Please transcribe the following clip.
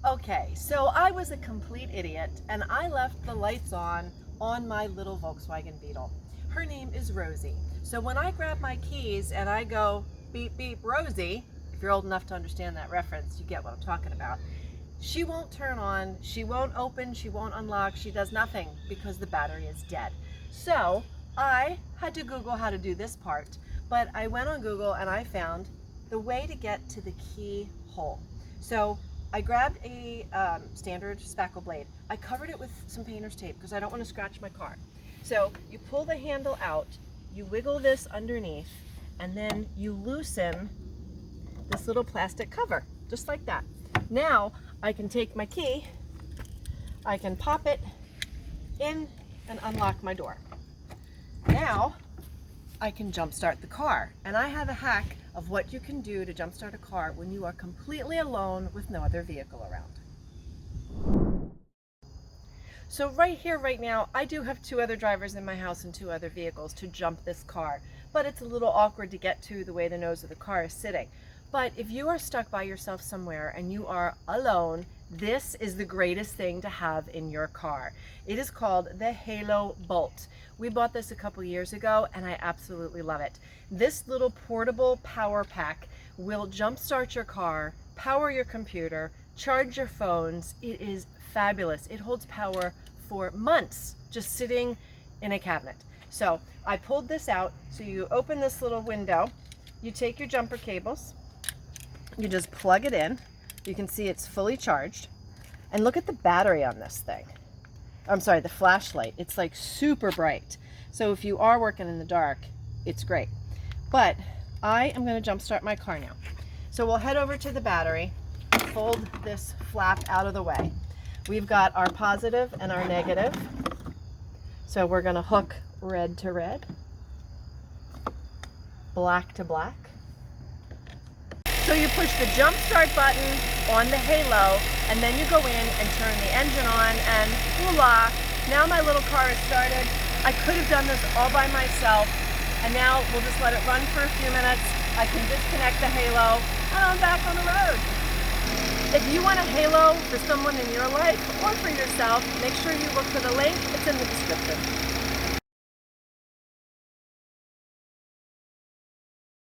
Okay, so I was a complete idiot and I left the lights on my little Volkswagen Beetle. Her name is Rosie. So when I grab my keys and I go beep beep Rosie, if you're old enough to understand that reference, you get what I'm talking about. She won't turn on, she won't open, she won't unlock, she does nothing because the battery is dead. So I had to Google how to do this part, but I went on Google and I found the way to get to the key hole. So I grabbed a standard spackle blade. I covered it with some painter's tape because I don't want to scratch my car. So you pull the handle out, you wiggle this underneath, and then you loosen this little plastic cover, just like that. Now I can take my key, I can pop it in and unlock my door. Now I can jumpstart the car, and I have a hack of what you can do to jumpstart a car when you are completely alone with no other vehicle around. So right here, right now, I do have 2 other drivers in my house and 2 other vehicles to jump this car, but it's a little awkward to get to the way the nose of the car is sitting. But if you are stuck by yourself somewhere and you are alone, this is the greatest thing to have in your car. It is called the Halo Bolt. We bought this a couple years ago and I absolutely love it. This little portable power pack will jumpstart your car, power your computer, charge your phones. It is fabulous. It holds power for months just sitting in a cabinet. So I pulled this out. So you open this little window, you take your jumper cables, you just plug it in. You can see it's fully charged. And look at the battery on this thing. I'm sorry, the flashlight. It's like super bright. So if you are working in the dark, it's great. But I am going to jumpstart my car now. So we'll head over to the battery, fold this flap out of the way. We've got our positive and our negative. So we're going to hook red to red, black to black. So you push the jump start button on the Halo, and then you go in and turn the engine on, and voila, now my little car is started. I could have done this all by myself, and now we'll just let it run for a few minutes. I can disconnect the Halo, and I'm back on the road. If you want a Halo for someone in your life or for yourself, make sure you look for the link. It's in the description.